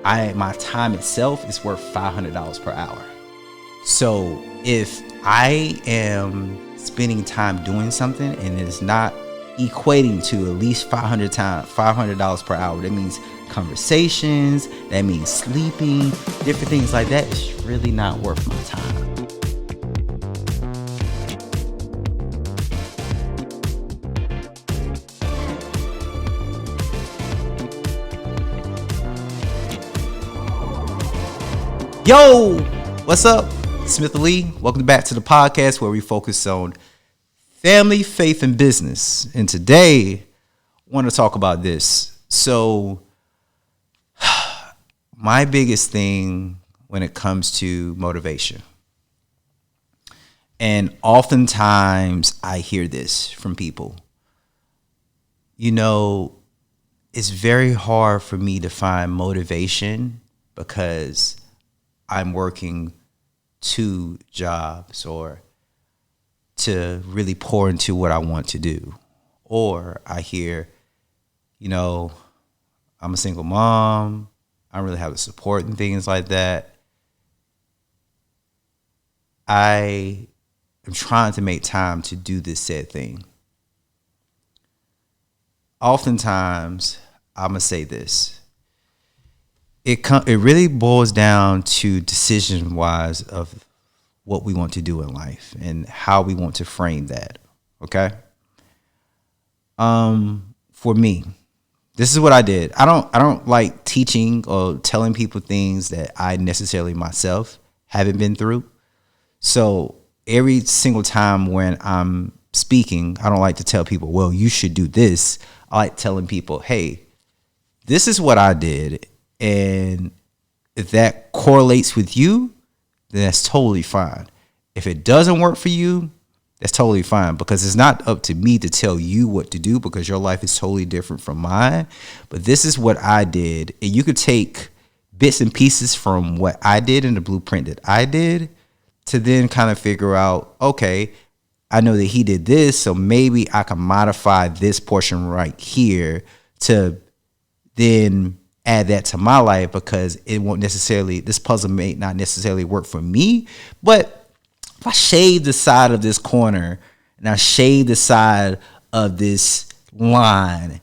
my time itself is worth $500 per hour. So if I am spending time doing something and it's not equating to at least $500 per hour, that means conversations, that means sleeping, different things like that, it's really not worth my time. Yo, what's up? Smitha Lee. Welcome back to the podcast where we focus on family, faith, and business. And today, I want to talk about this. So, my biggest thing when it comes to motivation, and oftentimes I hear this from people, it's very hard for me to find motivation because I'm working 2 jobs or to really pour into what I want to do. Or I hear, I'm a single mom. I don't really have the support and things like that. I am trying to make time to do this said thing. Oftentimes, I'm going to say this. It really boils down to decision-wise of what we want to do in life and how we want to frame that. Okay. For me, this is what I did. I don't like teaching or telling people things that I necessarily myself haven't been through. So every single time when I'm speaking, I don't like to tell people, well, you should do this. I like telling people, hey, this is what I did. And if that correlates with you, then that's totally fine. If it doesn't work for you, that's totally fine, because it's not up to me to tell you what to do, because your life is totally different from mine. But this is what I did. And you could take bits and pieces from what I did in the blueprint that I did to then kind of figure out, okay, I know that he did this, so maybe I can modify this portion right here to then add that to my life, because this puzzle may not necessarily work for me. But if I shave the side of this corner and I shave the side of this line,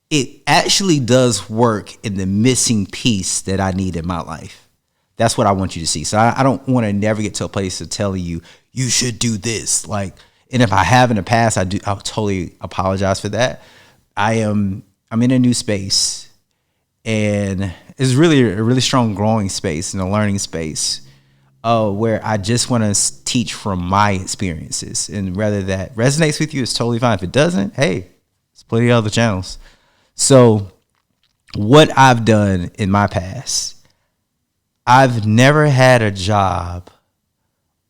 it actually does work in the missing piece that I need in my life. That's what I want you to see. So I don't want to never get to a place of telling you, you should do this. And if I have in the past, I'll totally apologize for that. I'm in a new space. And it's really a really strong growing space and a learning space where I just want to teach from my experiences. And whether that resonates with you, it's totally fine. If it doesn't, hey, there's plenty of other channels. So what I've done in my past, I've never had a job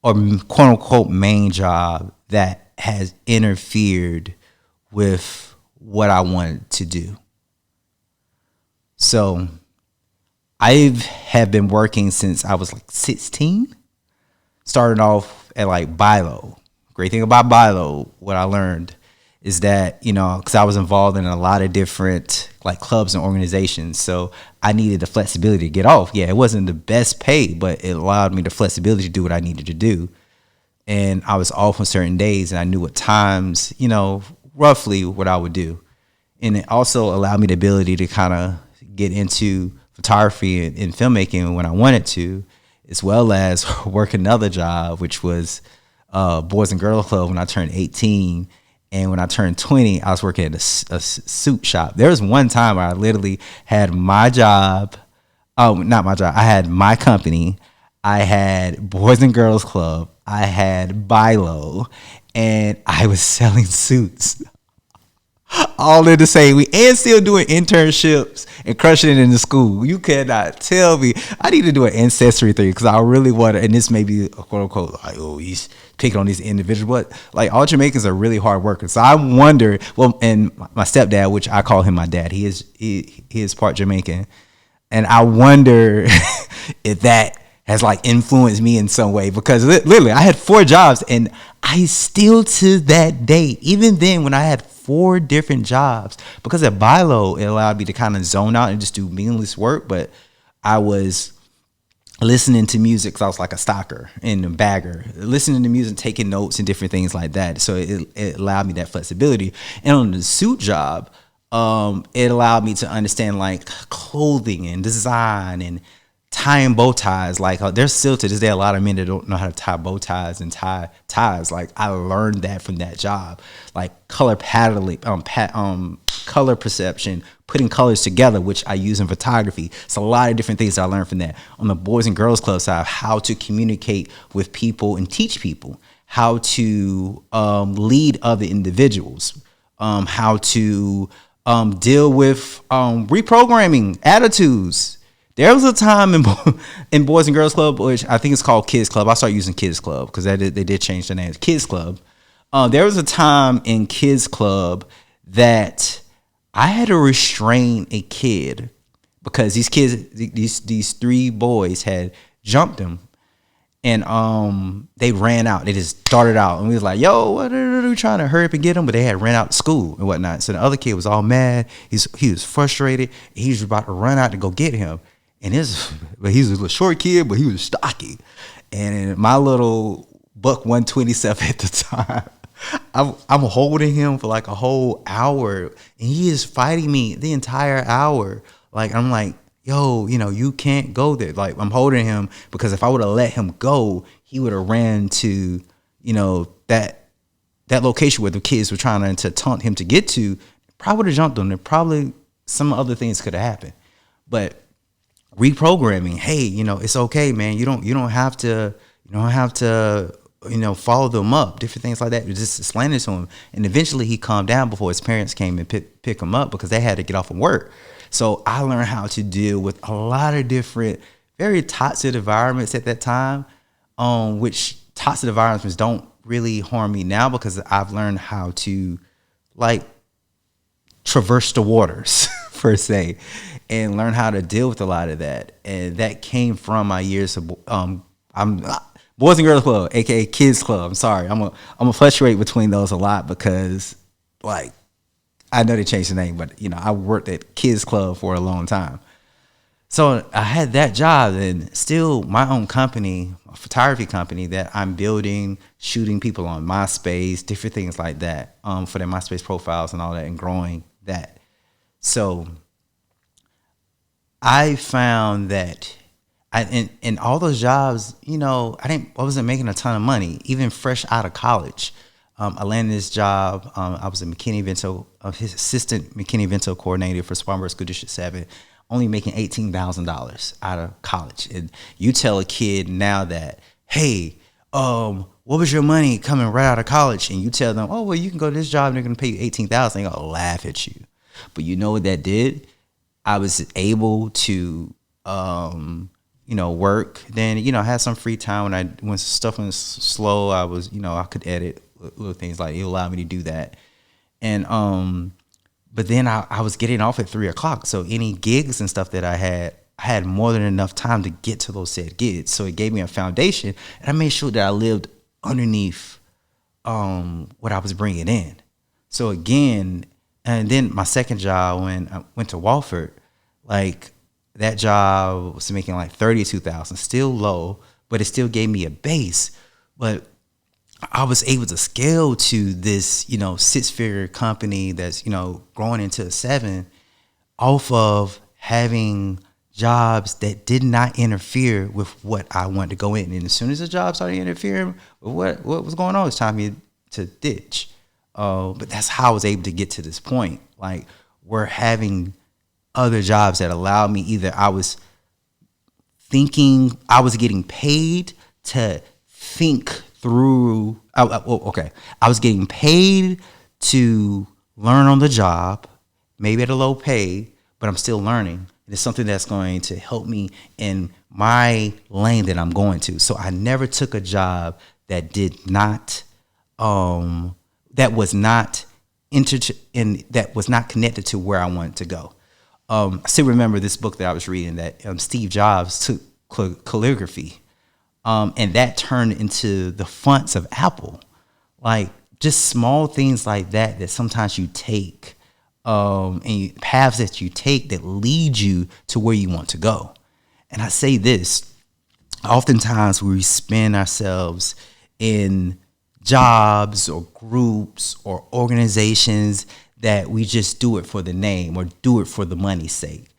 or quote unquote main job that has interfered with what I wanted to do. So I have been working since I was 16, starting off at BILO. Great thing about BILO, what I learned is that, because I was involved in a lot of different clubs and organizations. So I needed the flexibility to get off. Yeah, it wasn't the best pay, but it allowed me the flexibility to do what I needed to do. And I was off on certain days and I knew what times, roughly what I would do. And it also allowed me the ability to kind of get into photography and filmmaking when I wanted to, as well as work another job, which was Boys and Girls Club when I turned 18. And when I turned 20, I was working at a suit shop. There was one time where I literally had my job. Oh, not my job. I had my company. I had Boys and Girls Club. I had BILO. And I was selling suits. All in the same week, and still doing internships and crushing it in the school. You cannot tell me. I need to do an ancestry thing, because I really want to, and this may be a quote unquote he's picking on these individuals, but all Jamaicans are really hard workers. So I wonder, and my stepdad, which I call him my dad, he is part Jamaican, and I wonder if that has influenced me in some way, because literally I had 4 jobs, and I still to that day, even then when I had 4 different jobs, because at BILO it allowed me to kind of zone out and just do meaningless work, but I was listening to music, because I was like a stalker and a bagger, listening to music, taking notes and different things like that. So it allowed me that flexibility. And on the suit job, it allowed me to understand like clothing and design and tying bow ties. Like there's still to this day a lot of men that don't know how to tie bow ties and tie ties. Like I learned that from that job, like color paddling, color perception, putting colors together, which I use in photography. It's a lot of different things that I learned from that. On the Boys and Girls Club side, how to communicate with people and teach people, how to lead other individuals, how to deal with reprogramming attitudes. There was a time in Boys and Girls Club, which I think it's called Kids Club. I started using Kids Club because they did change the name. Kids Club. There was a time in Kids Club that I had to restrain a kid because these kids, these three boys had jumped him, and they ran out. They just started out, and we was like, "Yo, what are we trying to hurry up and get him?" But they had ran out to school and whatnot. So the other kid was all mad. He was frustrated. He was about to run out to go get him. And but he was a little short kid, but he was stocky. And my little buck 127 at the time, I'm holding him for like a whole hour, and he is fighting me the entire hour. Like I'm like, yo, you can't go there. Like I'm holding him because if I would have let him go, he would have ran to, that location where the kids were trying to taunt him to get to. Probably would have jumped on there. Probably some other things could have happened, but reprogramming, hey, it's okay, man. You don't have to follow them up, different things like that. Just explaining to him, and eventually he calmed down before his parents came and pick him up because they had to get off from work. So I learned how to deal with a lot of different, very toxic environments at that time, which toxic environments don't really harm me now because I've learned how to like traverse the waters per se, and learn how to deal with a lot of that. And that came from my years of Boys and Girls Club, aka Kids Club. I'm sorry, I'm gonna fluctuate between those a lot because like I know they changed the name, but I worked at Kids Club for a long time. So I had that job, and still my own company, a photography company that I'm building, shooting people on MySpace, different things like that, for their MySpace profiles and all that, and growing that. So I found that in all those jobs, I wasn't making a ton of money, even fresh out of college. I landed this job. I was a McKinney-Vento, his assistant McKinney-Vento coordinator for Spartanburg School District 7, only making $18,000 out of college. And you tell a kid now that, hey, what was your money coming right out of college? And you tell them, oh, well, you can go to this job and they're going to pay you $18,000. They're going to laugh at you. But you know what that did? I was able to, work. Then, I had some free time when stuff was slow. I was, I could edit little things like it allowed me to do that. And, but then I was getting off at 3:00. So any gigs and stuff that I had more than enough time to get to those said gigs. So it gave me a foundation, and I made sure that I lived underneath, what I was bringing in. So again, and then my second job when I went to Walford, like that job was making like $32,000, still low, but it still gave me a base. But I was able to scale to this, 6-figure company that's, growing into a 7 off of having jobs that did not interfere with what I wanted to go in. And as soon as the job started interfering with what was going on, it's time to ditch. But that's how I was able to get to this point. Like we're having other jobs that allowed me, either I was getting paid to think through. I was getting paid to learn on the job, maybe at a low pay, but I'm still learning. It's something that's going to help me in my lane that I'm going to. So I never took a job that did not, that was not connected to where I wanted to go. I still remember this book that I was reading that Steve Jobs took calligraphy, and that turned into the fonts of Apple. Like just small things like that sometimes you take, and paths that you take that lead you to where you want to go. And I say this, oftentimes we spend ourselves in jobs or groups or organizations that we just do it for the name or do it for the money's sake.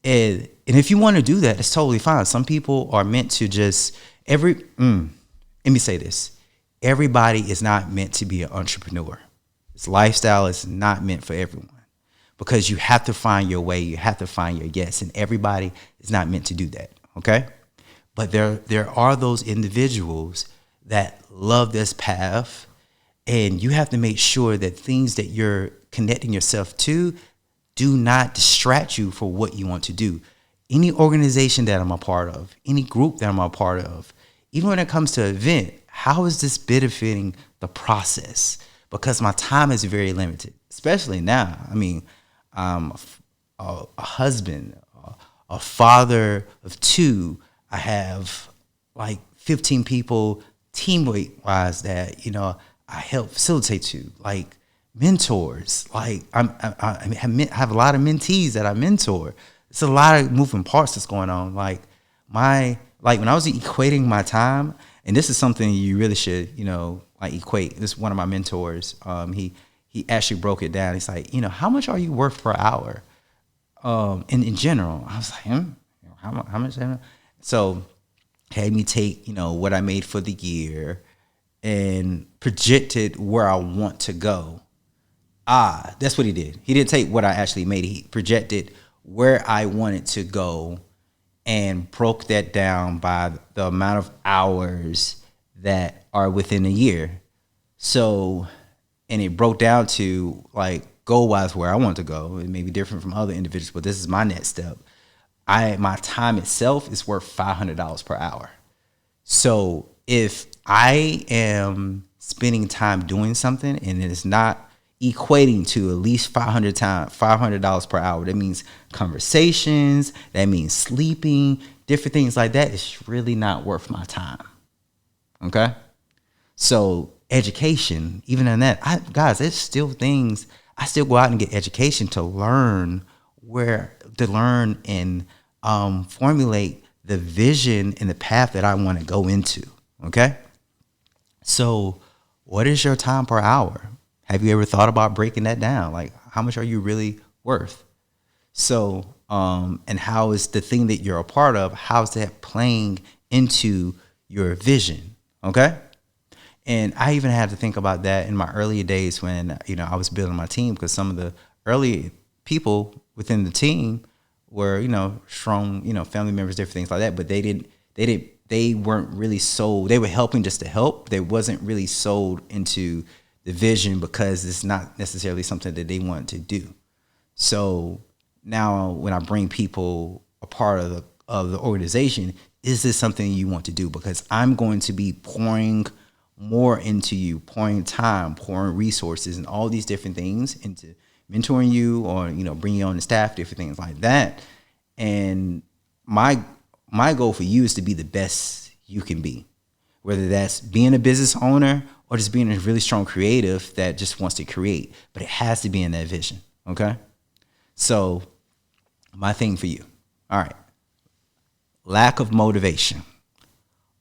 And if you want to do that, it's totally fine. Some people are meant to just let me say this. Everybody is not meant to be an entrepreneur. This lifestyle is not meant for everyone, because you have to find your way. You have to find your yes. And everybody is not meant to do that. Okay. But there are those individuals that love this path, and you have to make sure that things that you're connecting yourself to do not distract you for what you want to do. Any organization that I'm a part of, any group that I'm a part of, even when it comes to an event, how is this benefiting the process? Because my time is very limited, especially now. I mean, I'm a husband, a father of two. I have like 15 people teamwork wise that, I help facilitate to, like mentors. Like I have a lot of mentees that I mentor. It's a lot of moving parts that's going on. Like when I was equating my time, and this is something you really should, equate. This is one of my mentors. He actually broke it down. He's like, how much are you worth per hour? In general, I was like, how much? So had me take, what I made for the year and projected where I want to go. That's what he did. He didn't take what I actually made. He projected where I wanted to go and broke that down by the amount of hours that are within a year. So, and it broke down to like goal-wise where I want to go. It may be different from other individuals, but this is my next step. My time itself is worth $500 per hour. So if I am spending time doing something and it is not equating to at least $500 per hour, that means conversations, that means sleeping, different things like that, it's really not worth my time. Okay? So education, even in that, guys, there's still things, I still go out and get education to learn and formulate the vision and the path that I want to go into. Okay. So what is your time per hour? Have you ever thought about breaking that down? Like, how much are you really worth? So, and how is the thing that you're a part of, how's that playing into your vision? Okay. And I even had to think about that in my earlier days when, I was building my team, because some of the early people within the team were, strong, family members, different things like that. But they weren't really sold. They were helping just to help. They wasn't really sold into the vision because it's not necessarily something that they want to do. So now when I bring people a part of the organization, is this something you want to do? Because I'm going to be pouring more into you, pouring time, pouring resources and all these different things into mentoring you, or, bringing you on the staff, different things like that. And my goal for you is to be the best you can be, whether that's being a business owner or just being a really strong creative that just wants to create, but it has to be in that vision. Okay. So my thing for you. All right. Lack of motivation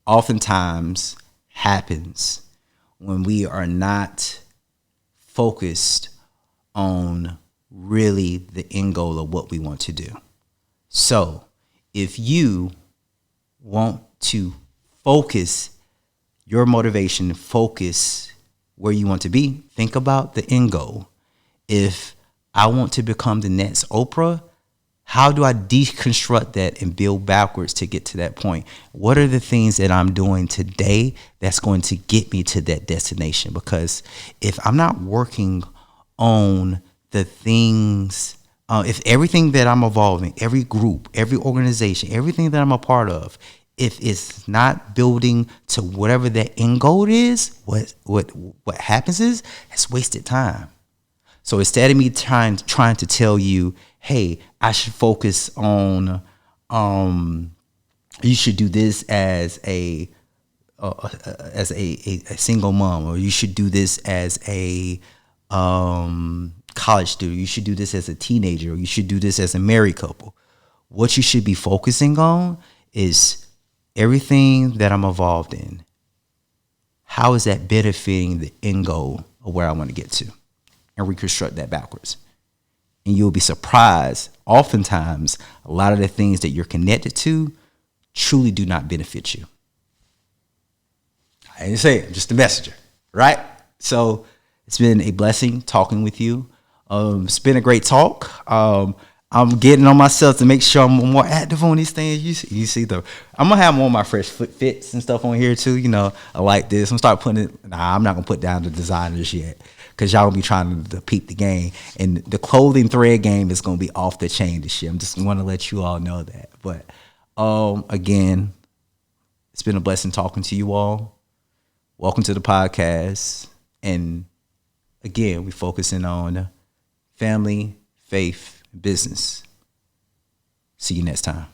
oftentimes happens when we are not focused on really the end goal of what we want to do. So if you want to focus your motivation, focus where you want to be, think about the end goal. If I want to become the next Oprah, how do I deconstruct that and build backwards to get to that point? What are the things that I'm doing today that's going to get me to that destination? Because if I'm not working on the things, if everything that I'm involved in, every group, every organization, everything that I'm a part of, if it's not building to whatever that end goal is, what happens is it's wasted time. So instead of me trying to tell you, hey, I should focus on, you should do this as a single mom, or you should do this as a college student, you should do this as a teenager, or you should do this as a married couple. What you should be focusing on is everything that I'm involved in, how is that benefiting the end goal of where I want to get to? And reconstruct that backwards. And you'll be surprised. Oftentimes, a lot of the things that you're connected to truly do not benefit you. I didn't say it, I'm just a messenger, right? So it's been a blessing talking with you. It's been a great talk. I'm getting on myself to make sure I'm more active on these things. You see I'm gonna have more of my fresh fits and stuff on here too. I like this. I'm start putting it. I'm not gonna put down the designers yet, because y'all gonna be trying to peep the game, and the clothing thread game is gonna be off the chain this year. I'm just want to let you all know that. But again, it's been a blessing talking to you all. Welcome to the podcast, and again, we're focusing on family, faith, business. See you next time.